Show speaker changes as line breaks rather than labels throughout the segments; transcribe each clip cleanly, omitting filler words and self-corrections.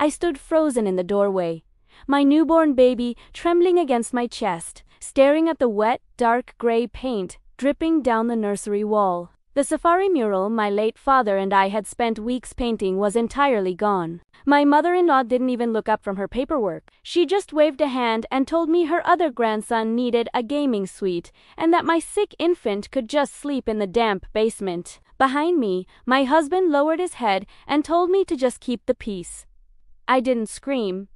I stood frozen in the doorway, my newborn baby trembling against my chest, staring at the wet, dark gray paint dripping down the nursery wall. The safari mural my late father and I had spent weeks painting was entirely gone. My mother-in-law didn't even look up from her paperwork. She just waved a hand and told me her other grandson needed a gaming suite and that my sick infant could just sleep in the damp basement. Behind me, my husband lowered his head and told me to just keep the peace. I didn't scream.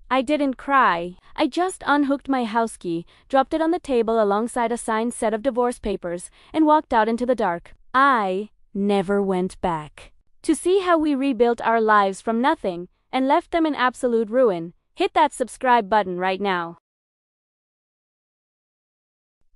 I didn't cry. I just unhooked my house key, dropped it on the table alongside a signed set of divorce papers, and walked out into the dark. I never went back. To see how we rebuilt our lives from nothing and left them in absolute ruin, hit that subscribe button right now.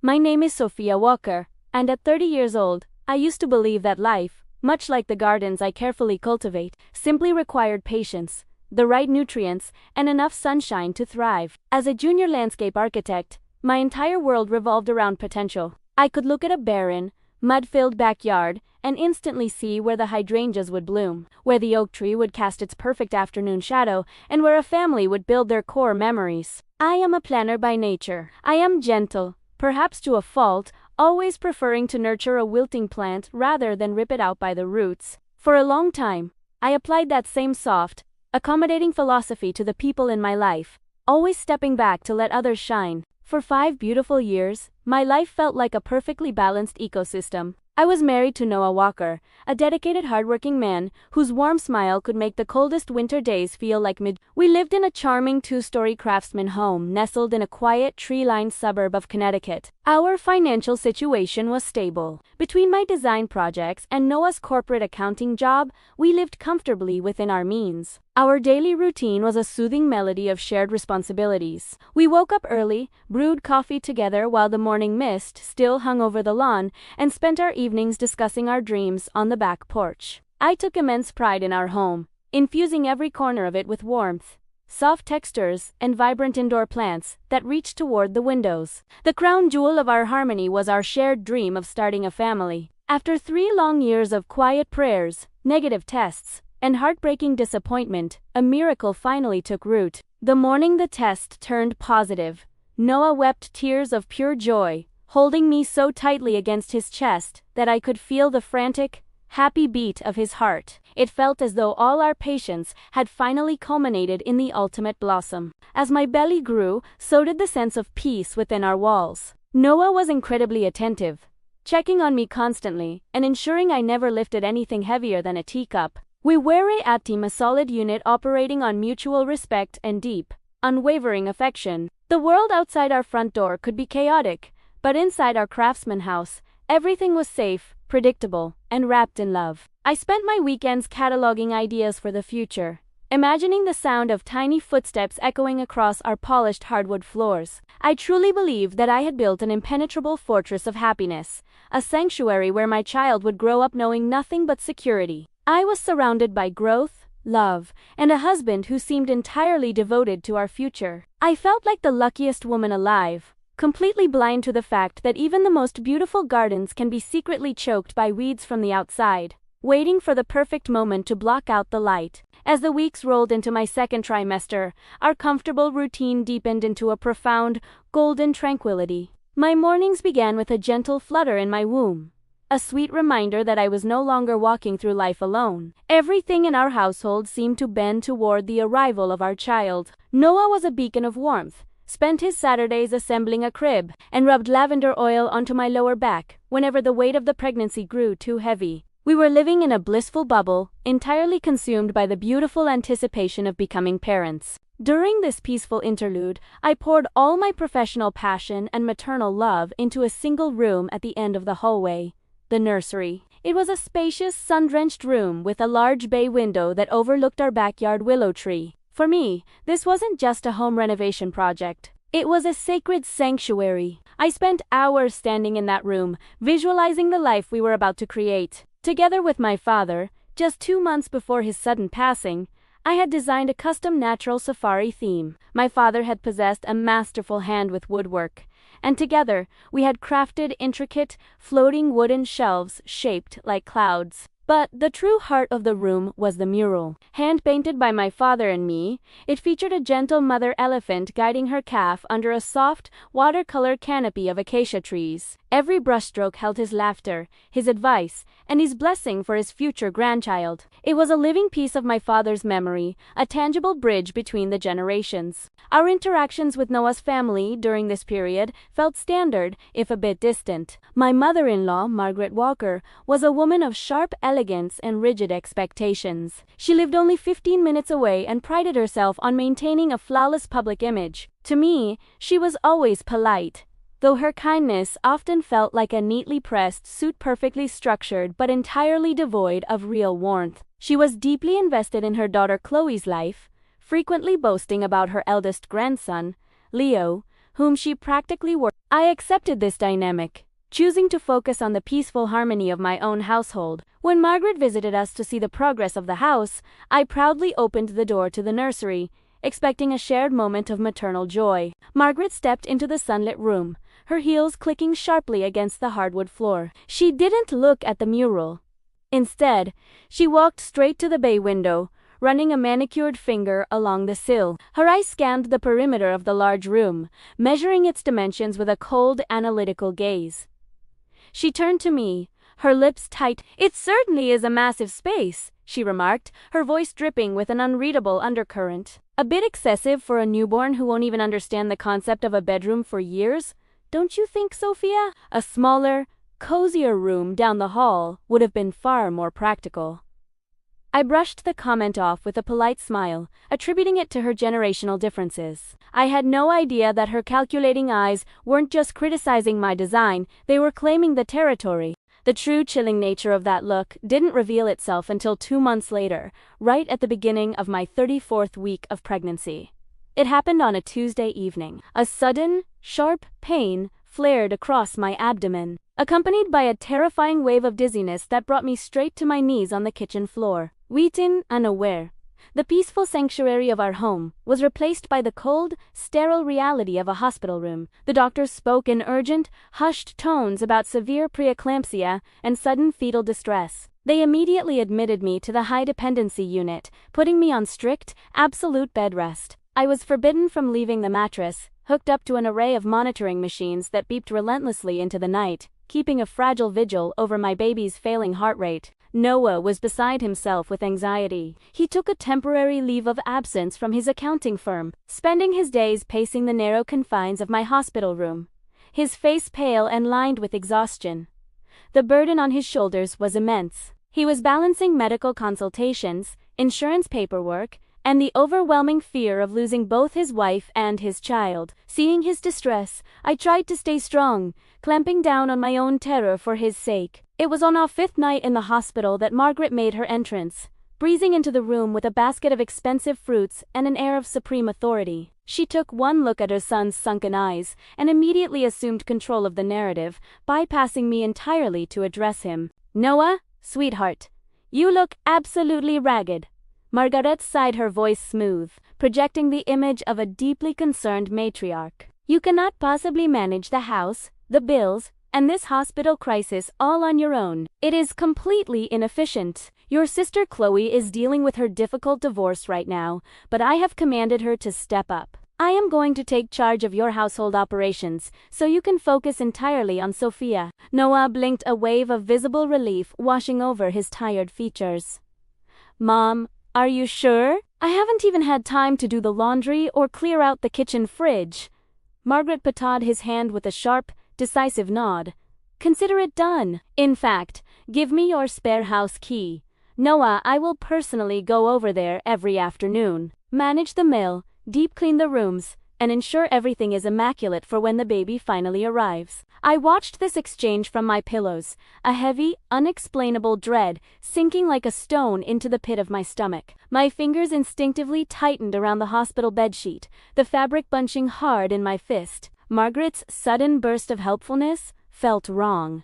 My name is Sophia Walker, and at 30 years old, I used to believe that life, much like the gardens I carefully cultivate, simply required patience, the right nutrients, and enough sunshine to thrive. As a junior landscape architect, my entire world revolved around potential. I could look at a barren, mud-filled backyard and instantly see where the hydrangeas would bloom, where the oak tree would cast its perfect afternoon shadow, and where a family would build their core memories. I am a planner by nature. I am gentle, perhaps to a fault, always preferring to nurture a wilting plant rather than rip it out by the roots. For a long time, I applied that same soft, accommodating philosophy to the people in my life, always stepping back to let others shine. For 5 beautiful years, my life felt like a perfectly balanced ecosystem. I was married to Noah Walker, a dedicated hardworking man whose warm smile could make the coldest winter days feel like mid. We lived in a charming 2-story craftsman home nestled in a quiet, tree-lined suburb of Connecticut. Our financial situation was stable. Between my design projects and Noah's corporate accounting job, we lived comfortably within our means. Our daily routine was a soothing melody of shared responsibilities. We woke up early, brewed coffee together while the morning mist still hung over the lawn, and spent our evenings discussing our dreams on the back porch. I took immense pride in our home, infusing every corner of it with warmth, soft textures, and vibrant indoor plants that reached toward the windows. The crown jewel of our harmony was our shared dream of starting a family. After 3 long years of quiet prayers, negative tests, and heartbreaking disappointment, a miracle finally took root. The morning the test turned positive, Noah wept tears of pure joy, holding me so tightly against his chest that I could feel the frantic, happy beat of his heart. It felt as though all our patience had finally culminated in the ultimate blossom. As my belly grew, so did the sense of peace within our walls. Noah was incredibly attentive, checking on me constantly and ensuring I never lifted anything heavier than a teacup. We were a team, a solid unit operating on mutual respect and deep, unwavering affection. The world outside our front door could be chaotic, but inside our craftsman house, everything was safe, predictable, and wrapped in love. I spent my weekends cataloging ideas for the future, imagining the sound of tiny footsteps echoing across our polished hardwood floors. I truly believed that I had built an impenetrable fortress of happiness, a sanctuary where my child would grow up knowing nothing but security. I was surrounded by growth, love, and a husband who seemed entirely devoted to our future. I felt like the luckiest woman alive, completely blind to the fact that even the most beautiful gardens can be secretly choked by weeds from the outside, waiting for the perfect moment to block out the light. As the weeks rolled into my second trimester, our comfortable routine deepened into a profound, golden tranquility. My mornings began with a gentle flutter in my womb, a sweet reminder that I was no longer walking through life alone. Everything in our household seemed to bend toward the arrival of our child. Noah was a beacon of warmth, spent his Saturdays assembling a crib, and rubbed lavender oil onto my lower back whenever the weight of the pregnancy grew too heavy. We were living in a blissful bubble, entirely consumed by the beautiful anticipation of becoming parents. During this peaceful interlude, I poured all my professional passion and maternal love into a single room at the end of the hallway, the nursery. It was a spacious, sun-drenched room with a large bay window that overlooked our backyard willow tree. For me, this wasn't just a home renovation project. It was a sacred sanctuary. I spent hours standing in that room, visualizing the life we were about to create. Together with my father, just 2 months before his sudden passing, I had designed a custom natural safari theme. My father had possessed a masterful hand with woodwork, and together we had crafted intricate, floating wooden shelves shaped like clouds. But the true heart of the room was the mural. Hand-painted by my father and me, it featured a gentle mother elephant guiding her calf under a soft, watercolor canopy of acacia trees. Every brushstroke held his laughter, his advice, and his blessing for his future grandchild. It was a living piece of my father's memory, a tangible bridge between the generations. Our interactions with Noah's family during this period felt standard, if a bit distant. My mother-in-law, Margaret Walker, was a woman of sharp elegance and rigid expectations. She lived only 15 minutes away and prided herself on maintaining a flawless public image. To me, she was always polite, though her kindness often felt like a neatly pressed suit, perfectly structured but entirely devoid of real warmth. She was deeply invested in her daughter Chloe's life, frequently boasting about her eldest grandson, Leo, whom she practically worshipped. I accepted this dynamic, choosing to focus on the peaceful harmony of my own household. When Margaret visited us to see the progress of the house, I proudly opened the door to the nursery, expecting a shared moment of maternal joy. Margaret stepped into the sunlit room, her heels clicking sharply against the hardwood floor. She didn't look at the mural. Instead, she walked straight to the bay window, running a manicured finger along the sill. Her eyes scanned the perimeter of the large room, measuring its dimensions with a cold, analytical gaze. She turned to me, her lips tight. "It certainly is a massive space," she remarked, her voice dripping with an unreadable undercurrent. "A bit excessive for a newborn who won't even understand the concept of a bedroom for years, don't you think, Sophia? A smaller, cozier room down the hall would have been far more practical." I brushed the comment off with a polite smile, attributing it to her generational differences. I had no idea that her calculating eyes weren't just criticizing my design, they were claiming the territory. The true chilling nature of that look didn't reveal itself until 2 months later, right at the beginning of my 34th week of pregnancy. It happened on a Tuesday evening. A sudden, sharp pain flared across my abdomen, accompanied by a terrifying wave of dizziness that brought me straight to my knees on the kitchen floor. Wheaton, unaware, the peaceful sanctuary of our home was replaced by the cold, sterile reality of a hospital room. The doctors spoke in urgent, hushed tones about severe preeclampsia and sudden fetal distress. They immediately admitted me to the high-dependency unit, putting me on strict, absolute bed rest. I was forbidden from leaving the mattress, hooked up to an array of monitoring machines that beeped relentlessly into the night, keeping a fragile vigil over my baby's failing heart rate. Noah was beside himself with anxiety. He took a temporary leave of absence from his accounting firm, spending his days pacing the narrow confines of my hospital room, his face pale and lined with exhaustion. The burden on his shoulders was immense. He was balancing medical consultations, insurance paperwork, and the overwhelming fear of losing both his wife and his child. Seeing his distress, I tried to stay strong, clamping down on my own terror for his sake. It was on our 5th night in the hospital that Margaret made her entrance, breezing into the room with a basket of expensive fruits and an air of supreme authority. She took one look at her son's sunken eyes and immediately assumed control of the narrative, bypassing me entirely to address him. "Noah, sweetheart, you look absolutely ragged." Margaret sighed, her voice smooth, projecting the image of a deeply concerned matriarch. "You cannot possibly manage the house, the bills, and this hospital crisis all on your own. It is completely inefficient. Your sister Chloe is dealing with her difficult divorce right now, but I have commanded her to step up. I am going to take charge of your household operations, so you can focus entirely on Sophia." Noah blinked, a wave of visible relief washing over his tired features. "Mom, are you sure? I haven't even had time to do the laundry or clear out the kitchen fridge." Margaret patted his hand with a sharp, decisive nod. "Consider it done. In fact, give me your spare house key. Noah, I will personally go over there every afternoon, manage the mail, deep clean the rooms, and ensure everything is immaculate for when the baby finally arrives." I watched this exchange from my pillows, a heavy, unexplainable dread sinking like a stone into the pit of my stomach. My fingers instinctively tightened around the hospital bedsheet, the fabric bunching hard in my fist. Margaret's sudden burst of helpfulness felt wrong.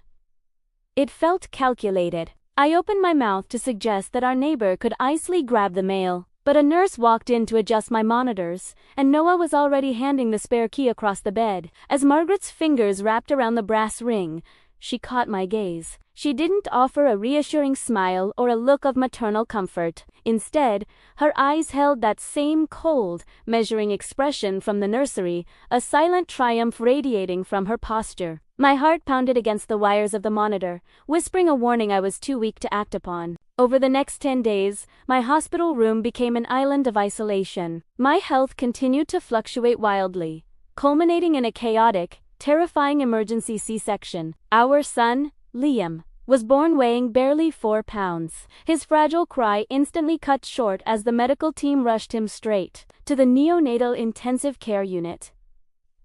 It felt calculated. I opened my mouth to suggest that our neighbor could icily grab the mail, but a nurse walked in to adjust my monitors, and Noah was already handing the spare key across the bed. As Margaret's fingers wrapped around the brass ring, she caught my gaze. She didn't offer a reassuring smile or a look of maternal comfort. Instead, her eyes held that same cold, measuring expression from the nursery, a silent triumph radiating from her posture. My heart pounded against the wires of the monitor, whispering a warning I was too weak to act upon. Over the next 10 days, my hospital room became an island of isolation. My health continued to fluctuate wildly, culminating in a chaotic, terrifying emergency C-section. Our son, Liam, was born weighing barely 4 pounds. His fragile cry instantly cut short as the medical team rushed him straight to the neonatal intensive care unit.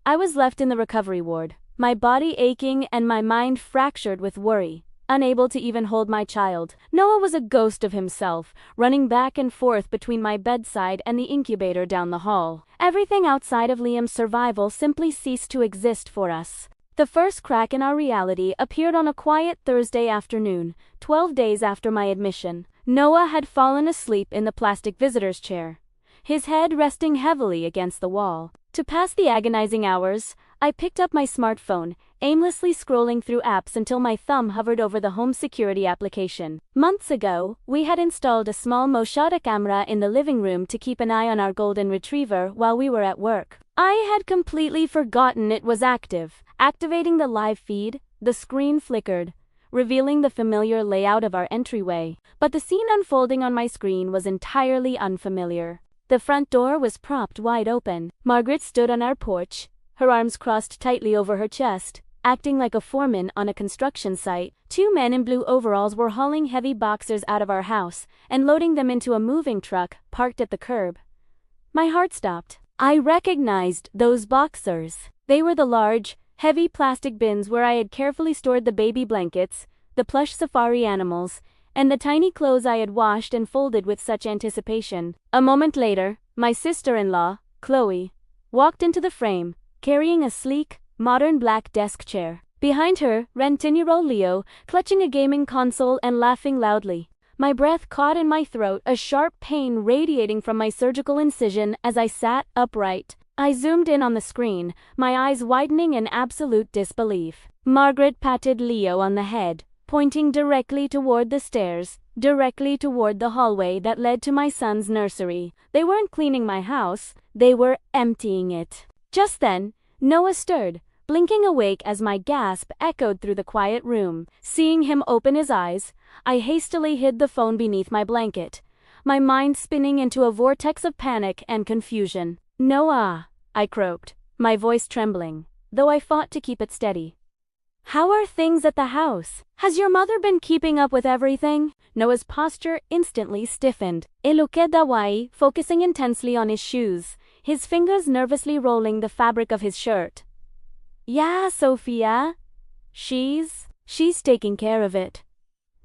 I was left in the recovery ward, my body aching and my mind fractured with worry, unable to even hold my child. Noah was a ghost of himself, running back and forth between my bedside and the incubator down the hall. Everything outside of Liam's survival simply ceased to exist for us. The first crack in our reality appeared on a quiet Thursday afternoon, 12 days after my admission. Noah had fallen asleep in the plastic visitor's chair, his head resting heavily against the wall. To pass the agonizing hours, I picked up my smartphone, aimlessly scrolling through apps until my thumb hovered over the home security application. Months ago, we had installed a small Moshada camera in the living room to keep an eye on our golden retriever while we were at work. I had completely forgotten it was active. Activating the live feed, the screen flickered, revealing the familiar layout of our entryway. But the scene unfolding on my screen was entirely unfamiliar. The front door was propped wide open. Margaret stood on our porch, her arms crossed tightly over her chest, acting like a foreman on a construction site. Two men in blue overalls were hauling heavy boxers out of our house and loading them into a moving truck parked at the curb. My heart stopped. I recognized those boxers. They were the large, heavy plastic bins where I had carefully stored the baby blankets, the plush safari animals, and the tiny clothes I had washed and folded with such anticipation. A moment later, my sister-in-law, Chloe, walked into the frame, carrying a sleek, modern black desk chair. Behind her ran 10-year-old Leo, clutching a gaming console and laughing loudly. My breath caught in my throat, a sharp pain radiating from my surgical incision as I sat upright. I zoomed in on the screen, my eyes widening in absolute disbelief. Margaret patted Leo on the head, pointing directly toward the stairs, directly toward the hallway that led to my son's nursery. They weren't cleaning my house, they were emptying it. Just then, Noah stirred, blinking awake as my gasp echoed through the quiet room. Seeing him open his eyes, I hastily hid the phone beneath my blanket, my mind spinning into a vortex of panic and confusion. "Noah," I croaked, my voice trembling, though I fought to keep it steady. "How are things at the house? Has your mother been keeping up with everything?" Noah's posture instantly stiffened. He looked away, focusing intensely on his shoes, his fingers nervously rolling the fabric of his shirt. "Yeah, Sophia. She's taking care of it.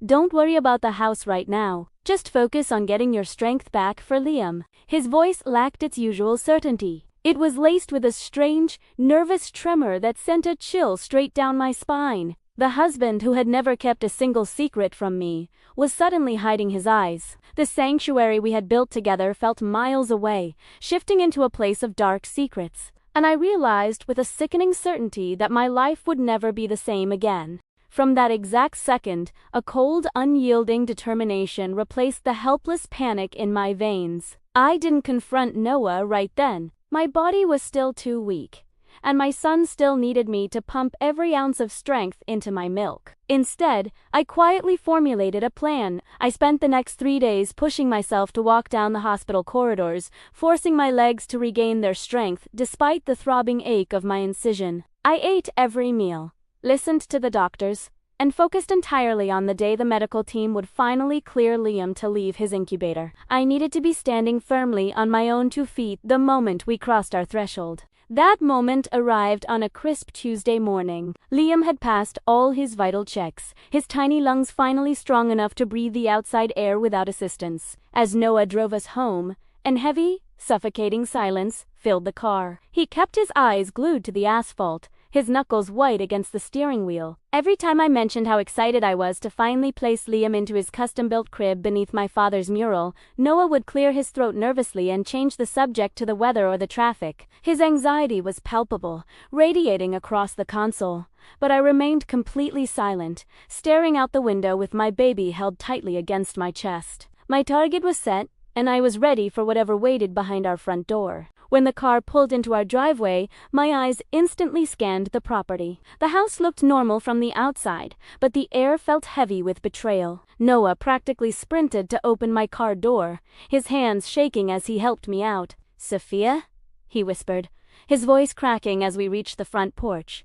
Don't worry about the house right now. Just focus on getting your strength back for Liam." His voice lacked its usual certainty. It was laced with a strange, nervous tremor that sent a chill straight down my spine. The husband who had never kept a single secret from me was suddenly hiding his eyes. The sanctuary we had built together felt miles away, shifting into a place of dark secrets. And I realized with a sickening certainty that my life would never be the same again. From that exact second, a cold, unyielding determination replaced the helpless panic in my veins. I didn't confront Noah right then. My body was still too weak, and my son still needed me to pump every ounce of strength into my milk. Instead, I quietly formulated a plan. I spent the next 3 days pushing myself to walk down the hospital corridors, forcing my legs to regain their strength despite the throbbing ache of my incision. I ate every meal, listened to the doctors, and focused entirely on the day the medical team would finally clear Liam to leave his incubator. I needed to be standing firmly on my own 2 feet the moment we crossed our threshold. That moment arrived on a crisp Tuesday morning. Liam had passed all his vital checks, his tiny lungs finally strong enough to breathe the outside air without assistance. As Noah drove us home, an heavy, suffocating silence filled the car. He kept his eyes glued to the asphalt, his knuckles white against the steering wheel. Every time I mentioned how excited I was to finally place Liam into his custom-built crib beneath my father's mural, Noah would clear his throat nervously and change the subject to the weather or the traffic. His anxiety was palpable, radiating across the console. But I remained completely silent, staring out the window with my baby held tightly against my chest. My target was set, and I was ready for whatever waited behind our front door. When the car pulled into our driveway, my eyes instantly scanned the property. The house looked normal from the outside, but the air felt heavy with betrayal. Noah practically sprinted to open my car door, his hands shaking as he helped me out. "Sophia?" he whispered, his voice cracking as we reached the front porch.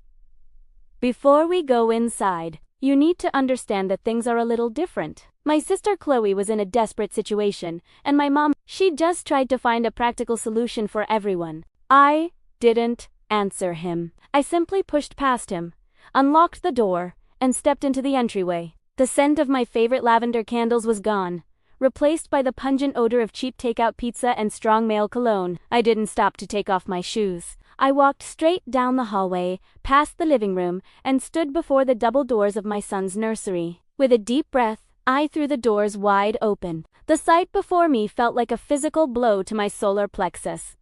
"Before we go inside, you need to understand that things are a little different. My sister Chloe was in a desperate situation, and my mom, she just tried to find a practical solution for everyone." I didn't answer him. I simply pushed past him, unlocked the door, and stepped into the entryway. The scent of my favorite lavender candles was gone, replaced by the pungent odor of cheap takeout pizza and strong male cologne. I didn't stop to take off my shoes. I walked straight down the hallway, past the living room, and stood before the double doors of my son's nursery. With a deep breath, I threw the doors wide open. The sight before me felt like a physical blow to my solar plexus.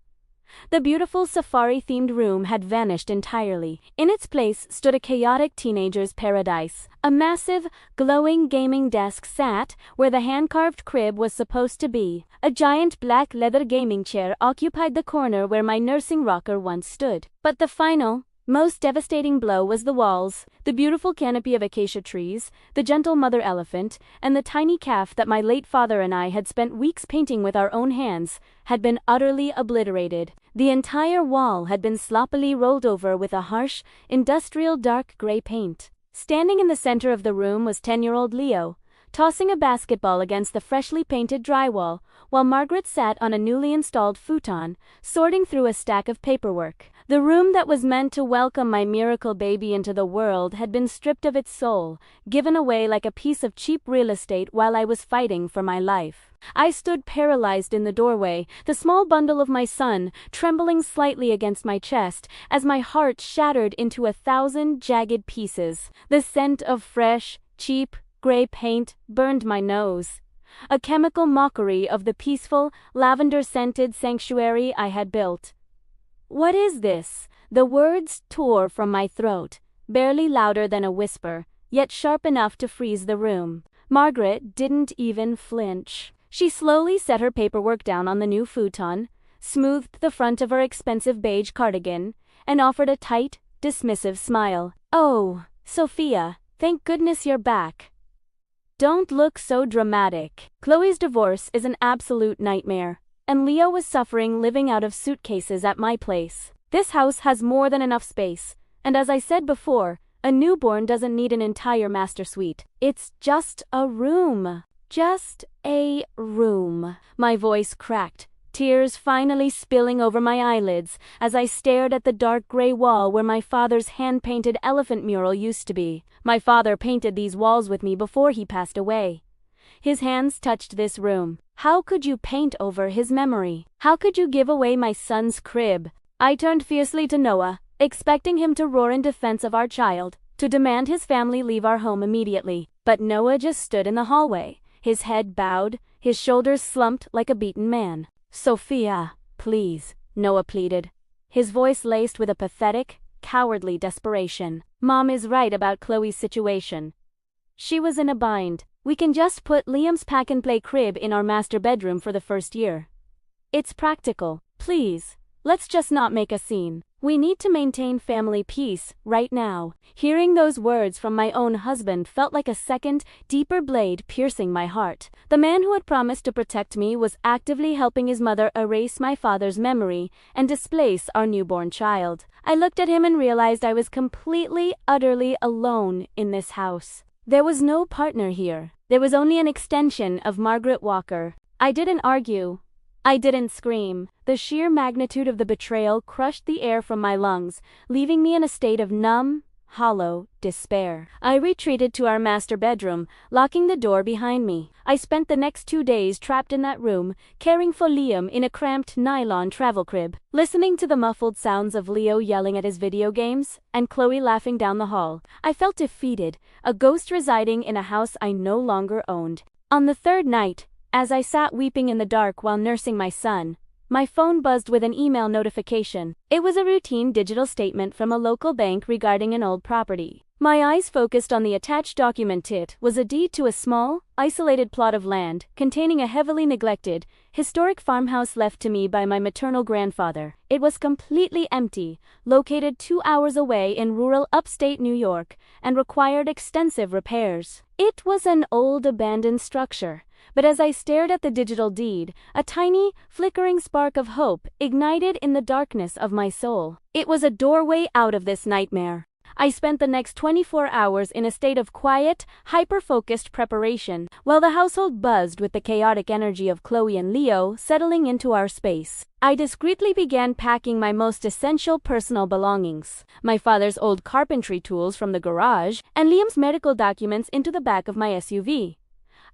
The beautiful safari-themed room had vanished entirely. In its place stood a chaotic teenager's paradise. A massive, glowing gaming desk sat where the hand-carved crib was supposed to be. A giant black leather gaming chair occupied the corner where my nursing rocker once stood. But the final, most devastating blow was the walls, the beautiful canopy of acacia trees, the gentle mother elephant, and the tiny calf that my late father and I had spent weeks painting with our own hands, had been utterly obliterated. The entire wall had been sloppily rolled over with a harsh, industrial dark gray paint. Standing in the center of the room was 10-year-old Leo, tossing a basketball against the freshly painted drywall, while Margaret sat on a newly installed futon, sorting through a stack of paperwork. The room that was meant to welcome my miracle baby into the world had been stripped of its soul, given away like a piece of cheap real estate while I was fighting for my life. I stood paralyzed in the doorway, the small bundle of my son trembling slightly against my chest as my heart shattered into 1,000 jagged pieces. The scent of fresh, cheap, gray paint burned my nose, a chemical mockery of the peaceful, lavender-scented sanctuary I had built. "What is this?" The words tore from my throat, barely louder than a whisper, yet sharp enough to freeze the room. Margaret didn't even flinch. She slowly set her paperwork down on the new futon, smoothed the front of her expensive beige cardigan, and offered a tight, dismissive smile. "Oh, Sophia, thank goodness you're back. Don't look so dramatic." Chloe's divorce is an absolute nightmare, and Leo was suffering living out of suitcases at my place. This house has more than enough space, and as I said before, a newborn doesn't need an entire master suite. It's just a room. Just a room. My voice cracked, tears finally spilling over my eyelids as I stared at the dark gray wall where my father's hand-painted elephant mural used to be. My father painted these walls with me before he passed away. His hands touched this room. How could you paint over his memory? How could you give away my son's crib? I turned fiercely to Noah, expecting him to roar in defense of our child, to demand his family leave our home immediately. But Noah just stood in the hallway, his head bowed, his shoulders slumped like a beaten man. "Sophia, please," Noah pleaded, his voice laced with a pathetic, cowardly desperation. "Mom is right about Chloe's situation. She was in a bind. We can just put Liam's pack-and-play crib in our master bedroom for the first year. It's practical. Please, let's just not make a scene. We need to maintain family peace right now." Hearing those words from my own husband felt like a second, deeper blade piercing my heart. The man who had promised to protect me was actively helping his mother erase my father's memory and displace our newborn child. I looked at him and realized I was completely, utterly alone in this house. There was no partner here. There was only an extension of Margaret Walker. I didn't argue. I didn't scream. The sheer magnitude of the betrayal crushed the air from my lungs, leaving me in a state of numb, hollow despair. I retreated to our master bedroom, locking the door behind me. I spent the next 2 days trapped in that room, caring for Liam in a cramped nylon travel crib, listening to the muffled sounds of Leo yelling at his video games and Chloe laughing down the hall. I felt defeated, a ghost residing in a house I no longer owned. On the third night, as I sat weeping in the dark while nursing my son, my phone buzzed with an email notification. It was a routine digital statement from a local bank regarding an old property. My eyes focused on the attached document. It was a deed to a small, isolated plot of land containing a heavily neglected, historic farmhouse left to me by my maternal grandfather. It was completely empty, located 2 hours away in rural upstate New York, and required extensive repairs. It was an old abandoned structure. But as I stared at the digital deed, a tiny, flickering spark of hope ignited in the darkness of my soul. It was a doorway out of this nightmare. I spent the next 24 hours in a state of quiet, hyper-focused preparation, while the household buzzed with the chaotic energy of Chloe and Leo settling into our space. I discreetly began packing my most essential personal belongings, my father's old carpentry tools from the garage, and Liam's medical documents into the back of my SUV.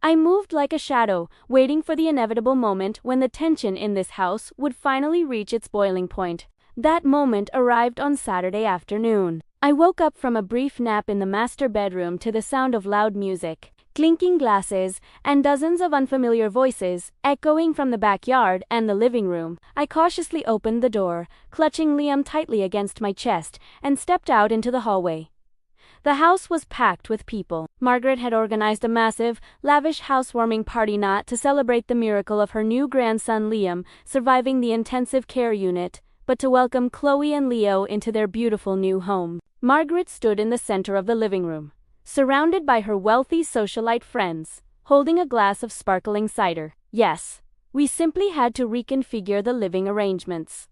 I moved like a shadow, waiting for the inevitable moment when the tension in this house would finally reach its boiling point. That moment arrived on Saturday afternoon. I woke up from a brief nap in the master bedroom to the sound of loud music, clinking glasses, and dozens of unfamiliar voices echoing from the backyard and the living room. I cautiously opened the door, clutching Liam tightly against my chest, and stepped out into the hallway. The house was packed with people. Margaret had organized a massive, lavish housewarming party not to celebrate the miracle of her new grandson Liam surviving the intensive care unit, but to welcome Chloe and Leo into their beautiful new home. Margaret stood in the center of the living room, surrounded by her wealthy socialite friends, holding a glass of sparkling cider. Yes, we simply had to reconfigure the living arrangements,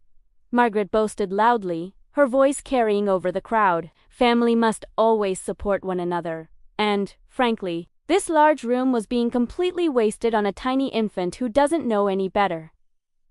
Margaret boasted loudly, her voice carrying over the crowd. Family must always support one another. And, frankly, this large room was being completely wasted on a tiny infant who doesn't know any better.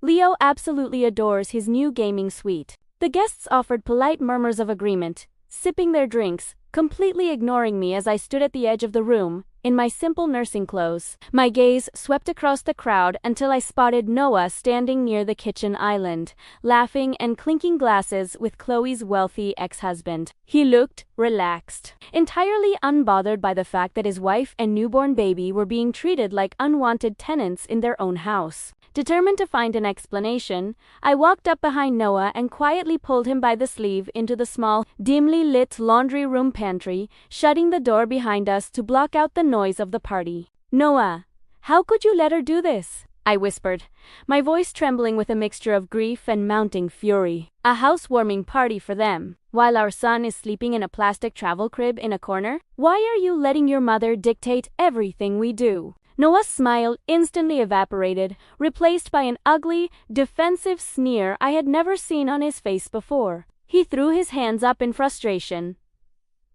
Leo absolutely adores his new gaming suite. The guests offered polite murmurs of agreement, sipping their drinks, completely ignoring me as I stood at the edge of the room, in my simple nursing clothes. My gaze swept across the crowd until I spotted Noah standing near the kitchen island, laughing and clinking glasses with Chloe's wealthy ex-husband. He looked relaxed, entirely unbothered by the fact that his wife and newborn baby were being treated like unwanted tenants in their own house. Determined to find an explanation, I walked up behind Noah and quietly pulled him by the sleeve into the small, dimly lit laundry room pantry, shutting the door behind us to block out the noise of the party. "Noah, how could you let her do this?" I whispered, my voice trembling with a mixture of grief and mounting fury. "A housewarming party for them, while our son is sleeping in a plastic travel crib in a corner? Why are you letting your mother dictate everything we do?" Noah's smile instantly evaporated, replaced by an ugly, defensive sneer I had never seen on his face before. He threw his hands up in frustration.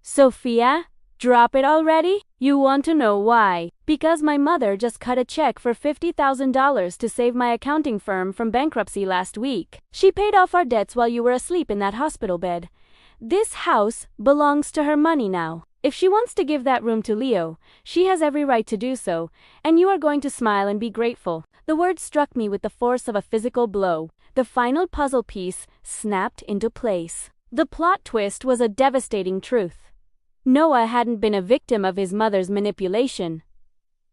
"Sophia, drop it already? You want to know why? Because my mother just cut a check for $50,000 to save my accounting firm from bankruptcy last week. She paid off our debts while you were asleep in that hospital bed. This house belongs to her money now. If she wants to give that room to Leo, she has every right to do so, and you are going to smile and be grateful." The words struck me with the force of a physical blow. The final puzzle piece snapped into place. The plot twist was a devastating truth. Noah hadn't been a victim of his mother's manipulation.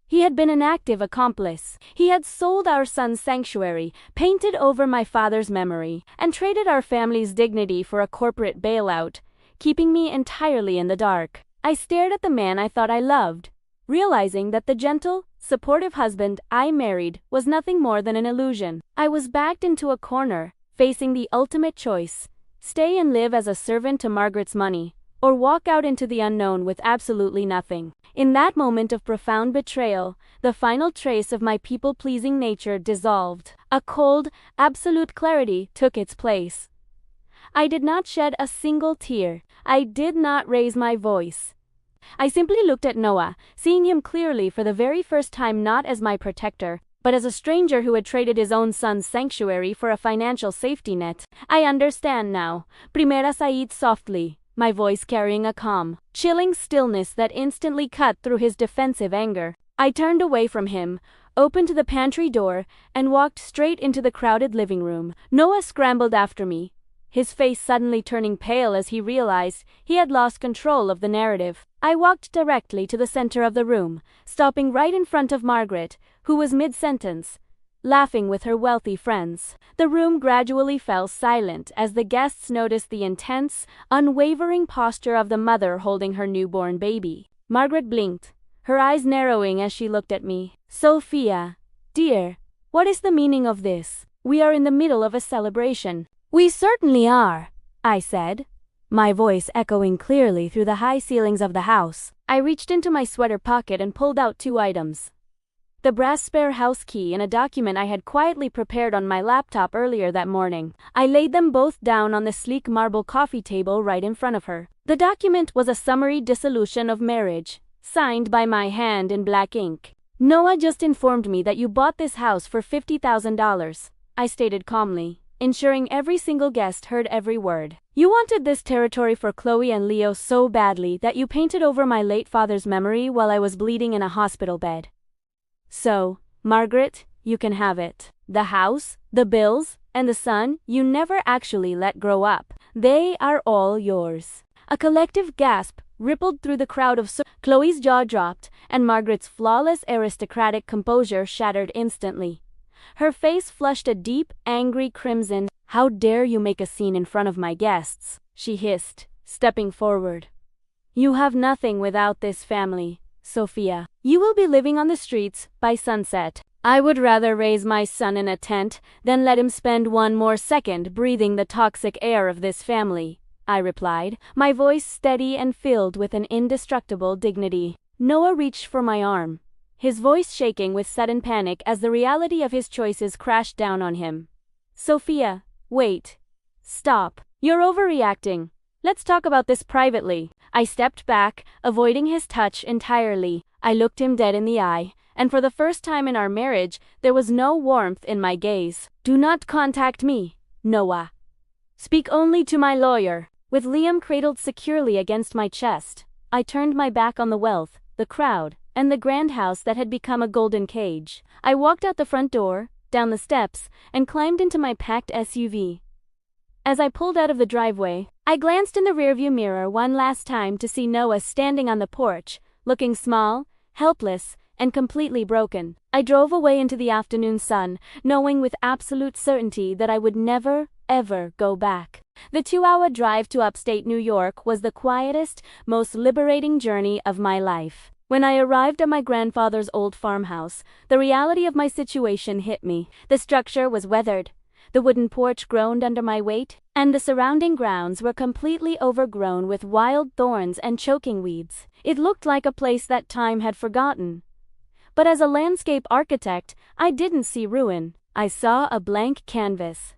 He had been an active accomplice. He had sold our son's sanctuary, painted over my father's memory, and traded our family's dignity for a corporate bailout, keeping me entirely in the dark. I stared at the man I thought I loved, realizing that the gentle, supportive husband I married was nothing more than an illusion. I was backed into a corner, facing the ultimate choice: stay and live as a servant to Margaret's money, or walk out into the unknown with absolutely nothing. In that moment of profound betrayal, the final trace of my people-pleasing nature dissolved. A cold, absolute clarity took its place. I did not shed a single tear. I did not raise my voice. I simply looked at Noah, seeing him clearly for the very first time not as my protector, but as a stranger who had traded his own son's sanctuary for a financial safety net. "I understand now," Primera sighed softly, my voice carrying a calm, chilling stillness that instantly cut through his defensive anger. I turned away from him, opened the pantry door, and walked straight into the crowded living room. Noah scrambled after me, his face suddenly turning pale as he realized he had lost control of the narrative. I walked directly to the center of the room, stopping right in front of Margaret, who was mid-sentence, laughing with her wealthy friends. The room gradually fell silent as the guests noticed the intense, unwavering posture of the mother holding her newborn baby. Margaret blinked, her eyes narrowing as she looked at me. "Sophia, dear, what is the meaning of this? We are in the middle of a celebration." "We certainly are," I said, my voice echoing clearly through the high ceilings of the house. I reached into my sweater pocket and pulled out 2 items. The brass spare house key and a document I had quietly prepared on my laptop earlier that morning. I laid them both down on the sleek marble coffee table right in front of her. The document was a summary dissolution of marriage, signed by my hand in black ink. "Noah just informed me that you bought this house for $50,000, I stated calmly, ensuring every single guest heard every word. "You wanted this territory for Chloe and Leo so badly that you painted over my late father's memory while I was bleeding in a hospital bed. So, Margaret, you can have it. The house, the bills, and the son you never actually let grow up. They are all yours." A collective gasp rippled through the crowd of Chloe's jaw dropped, and Margaret's flawless aristocratic composure shattered instantly. Her face flushed a deep, angry crimson. "How dare you make a scene in front of my guests?" she hissed, stepping forward. "You have nothing without this family, Sophia. You will be living on the streets by sunset. I would rather raise my son in a tent than let him spend one more second breathing the toxic air of this family," I replied, my voice steady and filled with an indestructible dignity. Noah reached for my arm, his voice shaking with sudden panic as the reality of his choices crashed down on him. "Sophia, wait. Stop. You're overreacting. Let's talk about this privately." I stepped back, avoiding his touch entirely. I looked him dead in the eye, and for the first time in our marriage, there was no warmth in my gaze. "Do not contact me, Noah. Speak only to my lawyer." With Liam cradled securely against my chest, I turned my back on the wealth, the crowd, and the grand house that had become a golden cage. I walked out the front door, down the steps, and climbed into my packed SUV. As I pulled out of the driveway, I glanced in the rearview mirror one last time to see Noah standing on the porch, looking small, helpless, and completely broken. I drove away into the afternoon sun, knowing with absolute certainty that I would never, ever go back. The 2-hour drive to upstate New York was the quietest, most liberating journey of my life. When I arrived at my grandfather's old farmhouse, the reality of my situation hit me. The structure was weathered, the wooden porch groaned under my weight, and the surrounding grounds were completely overgrown with wild thorns and choking weeds. It looked like a place that time had forgotten. But as a landscape architect, I didn't see ruin. I saw a blank canvas.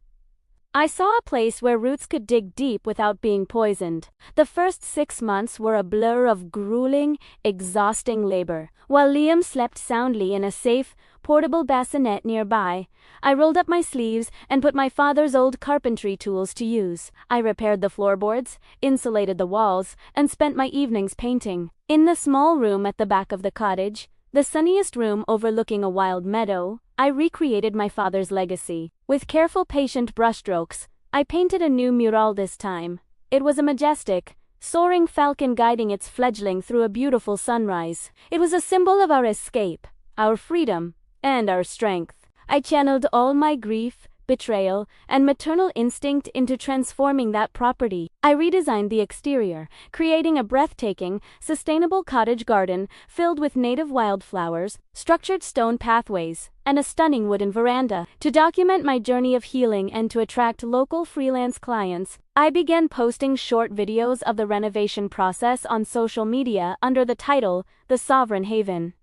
I saw a place where roots could dig deep without being poisoned. The first 6 months were a blur of grueling, exhausting labor. While Liam slept soundly in a safe, portable bassinet nearby, I rolled up my sleeves and put my father's old carpentry tools to use. I repaired the floorboards, insulated the walls, and spent my evenings painting. In the small room at the back of the cottage, the sunniest room overlooking a wild meadow, I recreated my father's legacy. With careful, patient brushstrokes, I painted a new mural this time. It was a majestic, soaring falcon guiding its fledgling through a beautiful sunrise. It was a symbol of our escape, our freedom, and our strength. I channeled all my grief, betrayal, and maternal instinct into transforming that property. I redesigned the exterior, creating a breathtaking, sustainable cottage garden filled with native wildflowers, structured stone pathways, and a stunning wooden veranda. To document my journey of healing and to attract local freelance clients, I began posting short videos of the renovation process on social media under the title, The Sovereign Haven.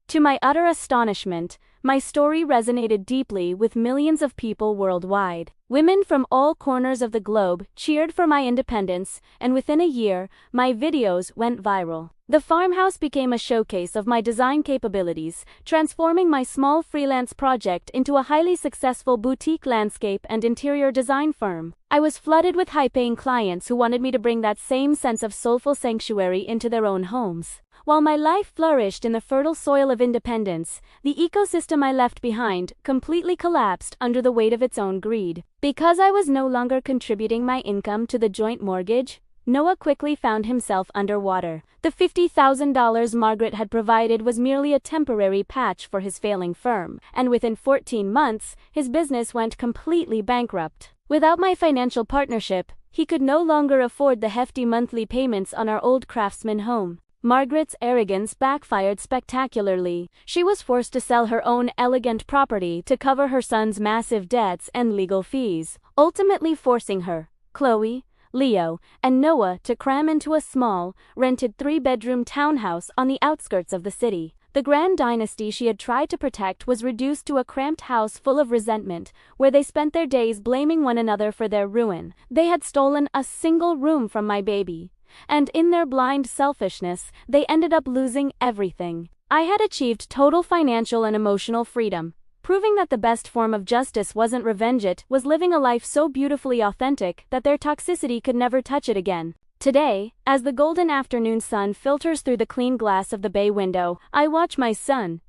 To my utter astonishment, my story resonated deeply with millions of people worldwide. Women from all corners of the globe cheered for my independence, and within a year, my videos went viral. The farmhouse became a showcase of my design capabilities, transforming my small freelance project into a highly successful boutique landscape and interior design firm. I was flooded with high-paying clients who wanted me to bring that same sense of soulful sanctuary into their own homes. While my life flourished in the fertile soil of independence, the ecosystem I left behind completely collapsed under the weight of its own greed. Because I was no longer contributing my income to the joint mortgage, Noah quickly found himself underwater. The $50,000 Margaret had provided was merely a temporary patch for his failing firm, and within 14 months, his business went completely bankrupt. Without my financial partnership, he could no longer afford the hefty monthly payments on our old craftsman home. Margaret's arrogance backfired spectacularly. She was forced to sell her own elegant property to cover her son's massive debts and legal fees, ultimately forcing her, Chloe, Leo, and Noah to cram into a small, rented 3-bedroom townhouse on the outskirts of the city. The grand dynasty she had tried to protect was reduced to a cramped house full of resentment, where they spent their days blaming one another for their ruin. They had stolen a single room from my baby, and in their blind selfishness, they ended up losing everything. I had achieved total financial and emotional freedom, proving that the best form of justice wasn't revenge, it was living a life so beautifully authentic that their toxicity could never touch it again. Today, as the golden afternoon sun filters through the clean glass of the bay window, I watch my son,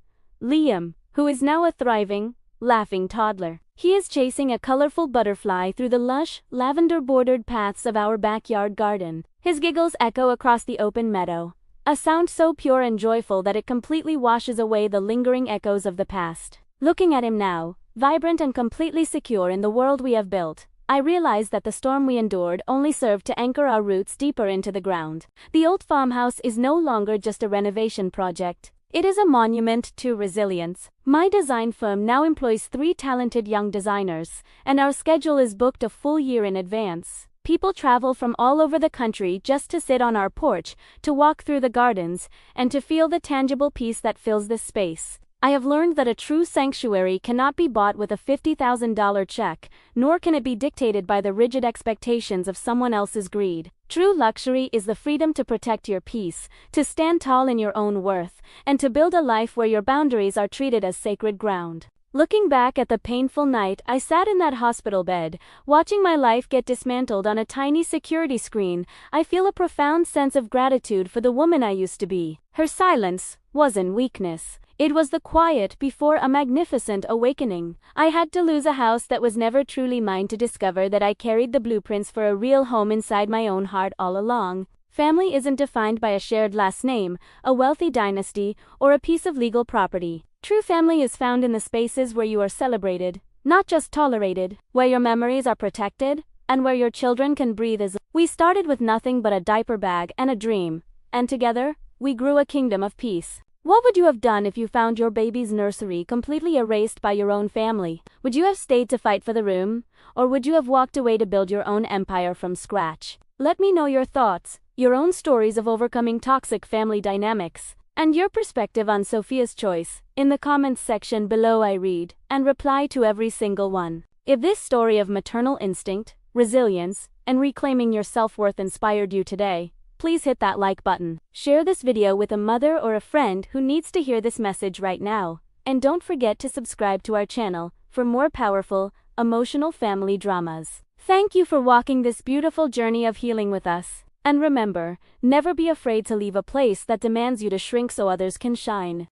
Liam, who is now a thriving, laughing toddler. He is chasing a colorful butterfly through the lush, lavender-bordered paths of our backyard garden. His giggles echo across the open meadow, a sound so pure and joyful that it completely washes away the lingering echoes of the past. Looking at him now, vibrant and completely secure in the world we have built, I realize that the storm we endured only served to anchor our roots deeper into the ground. The old farmhouse is no longer just a renovation project. It is a monument to resilience. My design firm now employs 3 talented young designers, and our schedule is booked a full year in advance. People travel from all over the country just to sit on our porch, to walk through the gardens, and to feel the tangible peace that fills this space. I have learned that a true sanctuary cannot be bought with a $50,000 check, nor can it be dictated by the rigid expectations of someone else's greed. True luxury is the freedom to protect your peace, to stand tall in your own worth, and to build a life where your boundaries are treated as sacred ground. Looking back at the painful night I sat in that hospital bed, watching my life get dismantled on a tiny security screen, I feel a profound sense of gratitude for the woman I used to be. Her silence wasn't weakness. It was the quiet before a magnificent awakening. I had to lose a house that was never truly mine to discover that I carried the blueprints for a real home inside my own heart all along. Family isn't defined by a shared last name, a wealthy dynasty, or a piece of legal property. True family is found in the spaces where you are celebrated, not just tolerated, where your memories are protected, and where your children can breathe as we started with nothing but a diaper bag and a dream, and together, we grew a kingdom of peace. What would you have done if you found your baby's nursery completely erased by your own family? Would you have stayed to fight for the room? Or would you have walked away to build your own empire from scratch? Let me know your thoughts, your own stories of overcoming toxic family dynamics, and your perspective on Sophia's choice, in the comments section below. I read and reply to every single one. If this story of maternal instinct, resilience, and reclaiming your self-worth inspired you today, please hit that like button. Share this video with a mother or a friend who needs to hear this message right now. And don't forget to subscribe to our channel for more powerful, emotional family dramas. Thank you for walking this beautiful journey of healing with us. And remember, never be afraid to leave a place that demands you to shrink so others can shine.